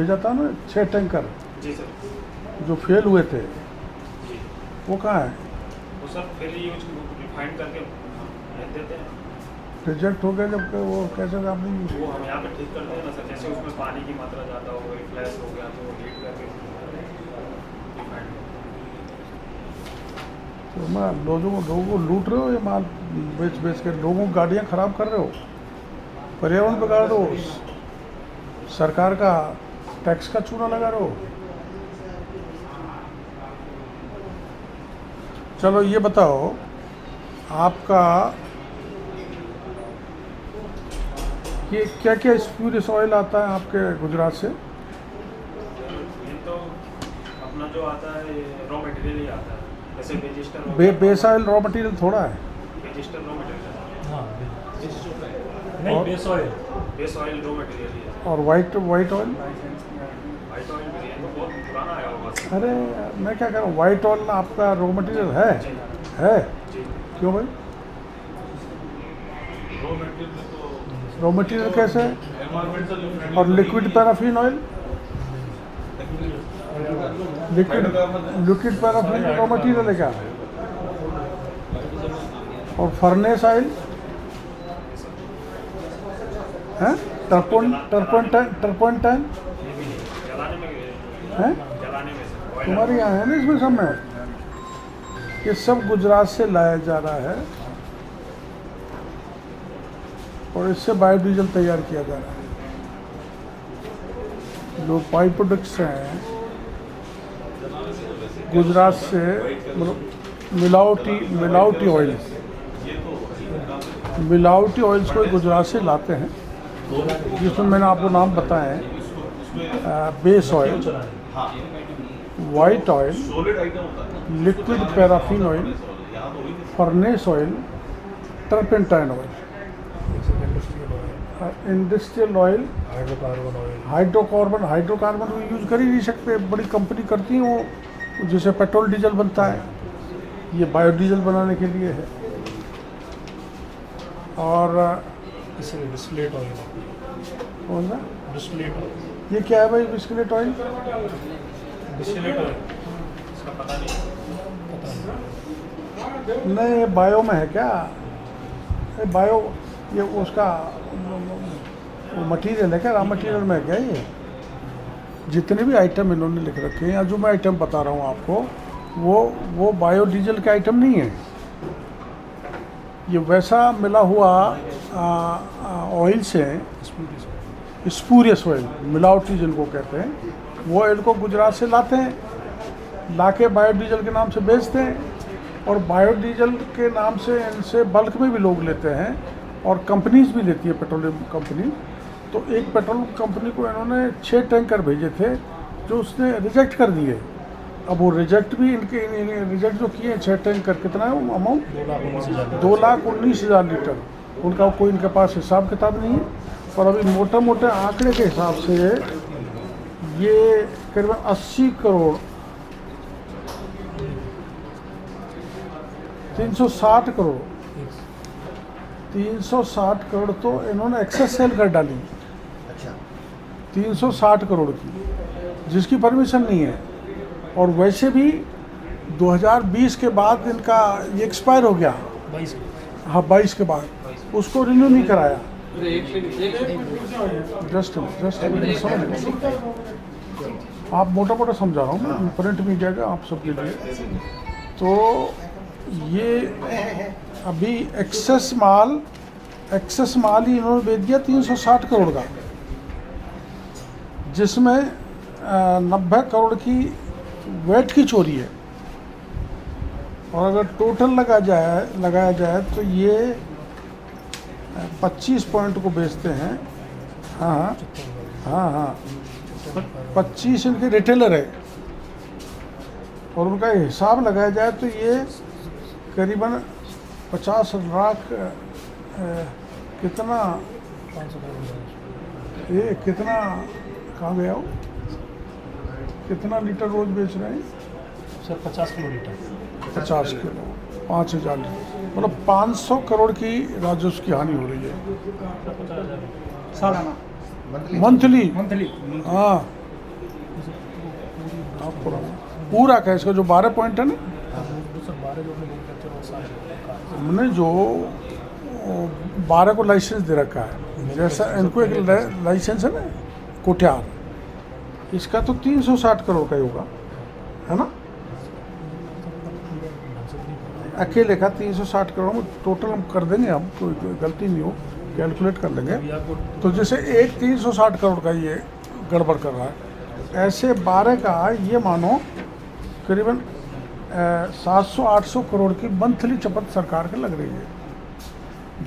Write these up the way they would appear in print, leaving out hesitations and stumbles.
भेजा था ना 6 टैंकर जी सर। जो फेल हुए थे, जी वो कहाँ है? वो सब फिर यूज रिफाइंड करके भेज देते हैं। रिजेक्ट हो गया जब वो कैसे आपने यूज वो हम यहाँ पे ठीक करते हैं ना सर, जैसे उसमें पानी की मात्रा ज़्यादा हो गई, फ्लैश हो गया तो वो हीट करके रिफाइंड। तो मैं लोगों को लूट रहे हो या माल बेच बेच के लोगों की गाड़ियाँ खराब कर रहे हो, पर्यावरण बिगाड़ रहे हो, सरकार का टैक्स का चूना लगा रहे हो। चलो ये बताओ, आपका ये क्या क्या स्प्यूरियस ऑयल आता है आपके गुजरात से? ये तो अपना जो आता है ये रॉ मटेरियल ही आता है, जैसे वेजिस्टर हो बेस ऑयल रॉ मटेरियल थोड़ा है। वेजिस्टर रॉ मटेरियल। हाँ और- नहीं base oil base oil raw material ही है। और वाइट ऑयल? वाइट ऑयल भी है तो बहुत पुराना आया होगा सर। अरे मैं क्या कह रहा हूँ, वाइट ऑयल ना आपका रॉ मटेरियल है? है? जी क्यों भाई? रॉ मटेरियल में तो रॉ मटेरियल कैसे है? एनवायरमेंटल और liquid paraffin oil, liquid paraffin raw material है क्या? और फर्नेस ऑयल है? टर्पोंटाइन जलाने में है? जलाने में सर तुम्हारे यहाँ है ना इसमें सब में? ये सब गुजरात से लाया जा रहा है और इससे बायोडीजल तैयार किया जा रहा है। जो बाई प्रोडक्ट्स हैं गुजरात से, मतलब मिलावटी ऑयल्स को गुजरात से लाते हैं, जिसमें मैंने आपको नाम बताए हैं, base oil, white oil, solid item होता है। Liquid paraffin oil, furnace oil, turpentine oil, industrial oil, hydrocarbon भी यूज कर ही नहीं सकते, बड़ी कंपनी करती हैं वो, जिससे पेट्रोल डीजल बनता है, ये बायोडीजल बनाने के लिए है। और इसलिए डिस्टिलेट ऑयल कौन सा डिस्टिलेट ऑयल ये क्या है भाई, बिस्किलेट ऑयल? डिस्टिलेट ऑयल इसका पता नहीं। नहीं, ये बायो में है क्या? ये बायो, ये उसका मटेरियल है क्या, रॉ मटेरियल में है क्या? ये जितने भी आइटम इन्होंने लिख रखे हैं या जो मैं आइटम बता रहा हूँ आपको, वो बायोडीजल के आइटम नहीं है। ये वैसा मिला हुआ ऑयल से, स्पूरियस ऑयल, मिलावटी जिनको कहते हैं, वो ऑयल को गुजरात से लाते हैं, लाके बायोडीजल के नाम से बेचते हैं, और बायोडीजल के नाम से इनसे बल्क में भी लोग लेते हैं, और कंपनीज भी लेती है, पेट्रोलियम कंपनी। तो एक पेट्रोल कंपनी को इन्होंने 6 टैंकर भेजे थे जो उसने रिजेक्ट कर दिए। अब वो रिजेक्ट रिजेक्ट जो किए 6 टैंकर, कितना है वो अमाउंट? 2,19,000 लीटर। उनका कोई इनके पास हिसाब किताब नहीं है, और अभी मोटे मोटे आंकड़े के हिसाब से ये करीबन 80 करोड़ 360 करोड़ 360 करोड़ तो इन्होंने एक्सेस सेल कर डाली। अच्छा, 360 करोड़ की, जिसकी परमिशन नहीं है, और वैसे भी 2020 के बाद इनका ये एक्सपायर हो गया। 22 हाँ, 22 के बाद उसको रिन्यू नहीं कराया। जस्ट समझ, आप मोटा मोटा समझा रहा हूँ मैं, प्रिंट मीडिया का आप सबके लिए। तो ये अभी एक्सेस माल ही इन्होंने बेच दिया 360 करोड़ का, जिसमें 90 करोड़ की वेट की चोरी है। और अगर टोटल लगाया जाए तो ये 25 पॉइंट को बेचते हैं। हाँ, 25 इनके रिटेलर है, और उनका हिसाब लगाया जाए तो ये करीबन 50 लाख कितना, ये कितना, कहाँ गया हो, कितना लीटर रोज बेच रहे हैं? Sir 50 kilo litre 50 kilo, 5,000 litre, मतलब 500 करोड़ की राजस्व की हानि हो रही है सालाना मंथली। मंथली हाँ, पूरा का इसका जो 12 पॉइंट है ना, सर 12 जो अपने मैन्युफैक्चर और सारे हमने जो 12 को लाइसेंस दे रखा है, जैसा इनको एक लाइसेंस है ना कोठियार, इसका तो 360 करोड़ का ही होगा, है ना, अकेले का 360 करोड़ में टोटल हम कर देंगे, हम कोई गलती नहीं हो कैलकुलेट कर लेंगे। अभी आपको तो जैसे एक 360 करोड़ का ये गड़बड़ कर रहा है, ऐसे 12 का ये मानो करीबन 700-800 करोड़ की मंथली चपत सरकार के लग रही है।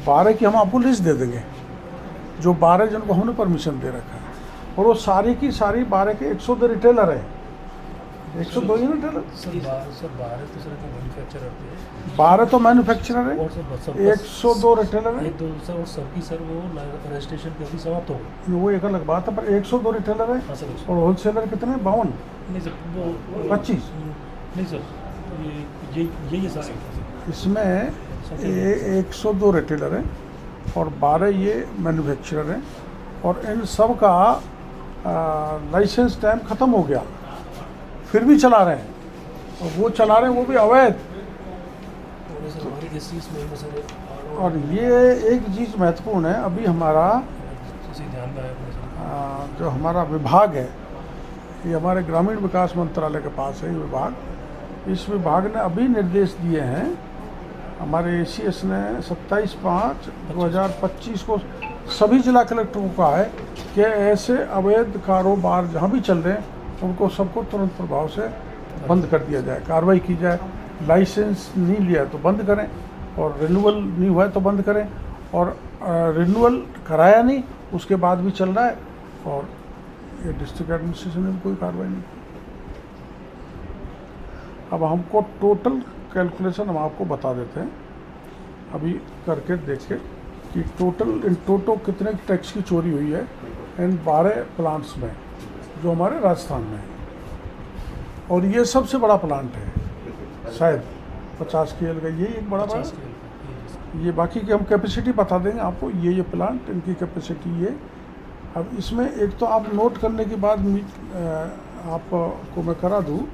12 की हम आपको लिस्ट दे देंगे, जो 12 जिनको हमने परमिशन दे रखा है, और वो सारी की सारी 12 के 102 रिटेलर है, 102 ही रिटेलर, सर 12 तो सर मैन्युफैक्चर होते हैं 12 तो मैन्युफैक्चर है, और सर 102 रिटेलर है। एक दो सर और सबकी सर वो रजिस्ट्रेशन पे अभी समाप्त हो गई। वो एक अलग बात है, पर 102 रिटेलर है हाँ सर और होलसेलर कितने 52, नहीं सर वो 25। नहीं सर ये सर इसमें 102 रिटेलर हैं और 12 ये मैन्युफैक्चरर हैं, और इन सब का लाइसेंस टाइम ख़त्म हो गया, फिर भी चला रहे हैं, और वो चला रहे हैं वो भी अवैध। और सर हमारी इस में सर और ये एक चीज़ महत्वपूर्ण है, अभी हमारा इसी ध्यान में आया अपने सर। जो हमारा विभाग है, ये हमारे ग्रामीण विकास मंत्रालय के पास है ये विभाग। इस विभाग ने अभी निर्देश दिए हैं, हमारे ACS ने 27/5/2025 को सभी जिला कलेक्टरों को कहा है कि ऐसे अवैध कारोबार जहाँ भी चल रहे हैं उनको सबको तुरंत प्रभाव से बंद कर दिया जाए, कार्रवाई की जाए। लाइसेंस नहीं लिया तो बंद करें, और रिन्यूअल नहीं हुआ है तो बंद करें, और रिन्यूअल कराया नहीं उसके बाद भी चल रहा है, और ये डिस्ट्रिक्ट एडमिनिस्ट्रेशन ने भी कोई कार्रवाई नहीं की। अब हमको टोटल कैलकुलेशन हम आपको बता देते हैं अभी करके देख के कि इन टोटल कितने टैक्स की चोरी हुई है इन 12 प्लांट्स में जो हमारे राजस्थान में है। और ये सबसे बड़ा प्लांट है, शायद 50 KL का यही एक बड़ा 50 है। ये बाकी की हम कैपेसिटी बता देंगे आपको, ये प्लांट इनकी कैपेसिटी ये। अब इसमें एक तो आप नोट करने के बाद आपको मैं करा दूँ,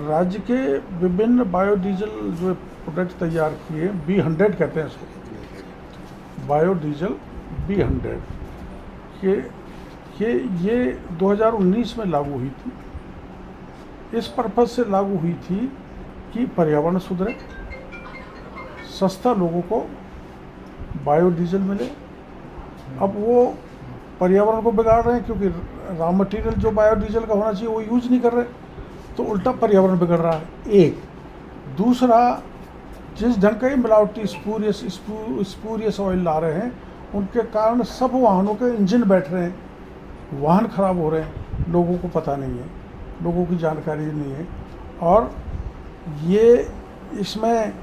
राज्य के विभिन्न बायोडीजल जो प्रोडक्ट तैयार किए, B100 कहते हैं इसको, बायोडीजल B100 कि ये 2019 में लागू हुई थी। इस पर्पज़ से लागू हुई थी कि पर्यावरण सुधरे, सस्ता लोगों को बायोडीजल मिले। अब वो पर्यावरण को बिगाड़ रहे हैं, क्योंकि रॉ मटेरियल जो बायोडीजल का होना चाहिए वो यूज़ नहीं कर रहे, तो उल्टा पर्यावरण बिगड़ रहा है। एक दूसरा, जिस ढंग का ये मिलावटी स्पूरियस ऑयल ला रहे हैं, उनके कारण सब वाहनों के इंजन बैठ रहे हैं, वाहन खराब हो रहे हैं, लोगों को पता नहीं है, लोगों की जानकारी नहीं है। और ये इसमें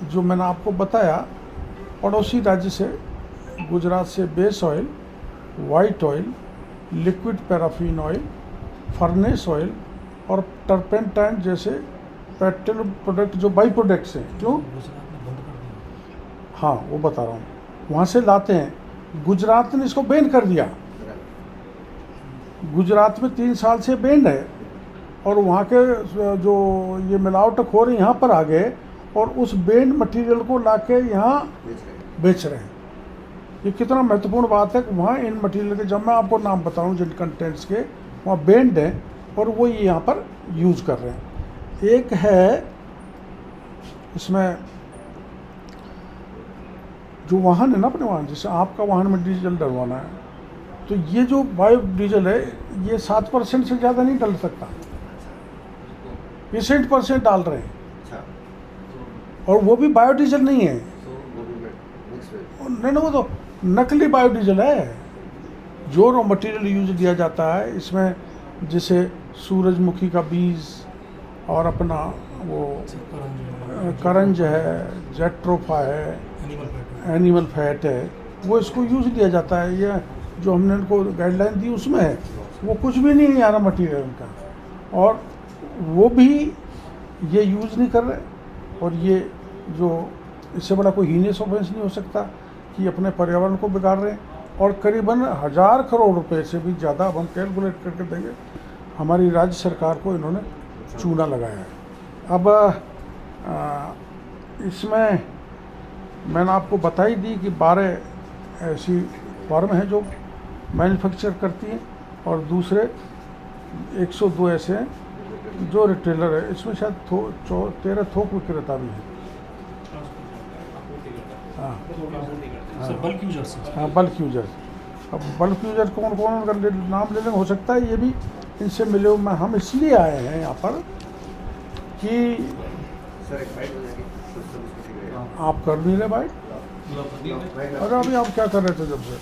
जो मैंने आपको बताया, पड़ोसी राज्य से गुजरात से base oil, white oil, liquid paraffin oil, furnace oil और टर्पेंटाइन जैसे पेट्रोल प्रोडक्ट जो बाई प्रोडक्ट्स हैं, क्यों, गुजरात में बंद कर दिया। हाँ वो बता रहा हूँ, वहाँ से लाते हैं। गुजरात ने इसको बैन कर दिया, गुजरात में 3 साल से बैन है, और वहाँ के जो ये मिलावटक हो रही यहाँ पर आ गए और उस बैन मटेरियल को लाके यहाँ बेच रहे हैं। ये कितना महत्वपूर्ण बात है कि वहाँ इन मटेरियल के, जब मैं आपको नाम बताऊँ जिन कंटेंट्स के, वहाँ बैंड हैं और वो ये यहाँ पर यूज़ कर रहे हैं। एक है इसमें जो वाहन है ना, अपने वाहन, जैसे आपका वाहन में डीजल डलवाना है, तो ये जो बायो डीजल है ये 7% से ज़्यादा नहीं डल सकता, ये 60% डाल रहे हैं, और वो भी बायोडीजल नहीं है, नहीं वो तो नकली बायोडीजल है। जो रॉ मटेरियल यूज किया जाता है इसमें, जैसे सूरजमुखी का बीज और अपना वो करंज है, जेट्रोफा है, एनिमल फैट है, वो इसको यूज किया जाता है। ये जो हमने इनको गाइडलाइन दी उसमें है, वो कुछ भी नहीं है यार मटेरियल उनका, और वो भी ये यूज़ नहीं कर रहे। और ये जो इससे बड़ा कोई हीनियस ऑफेंस नहीं हो सकता कि अपने पर्यावरण को बिगाड़ रहे हैं। और करीबन 1000 करोड़ रुपए से भी ज़्यादा, अब हम कैलकुलेट करके देंगे, हमारी राज्य सरकार को इन्होंने चूना लगाया है। अब इसमें मैंने आपको बता ही दी कि 12 ऐसी फर्म हैं जो मैन्युफैक्चर करती हैं और दूसरे 102 ऐसे हैं जो रिटेलर है। इसमें शायद 13 थोक विक्रेता भी हैं। हाँ सर बल्क यूजर्स हाँ, बल्क यूजर। अब बल्क यूजर कौन कौन अगर नाम ले लें, हो सकता है ये भी इनसे मिले हुए। हम इसलिए आए हैं यहाँ पर कि आप कर नहीं रहे भाई। अरे अभी आप क्या कर रहे थे जब से?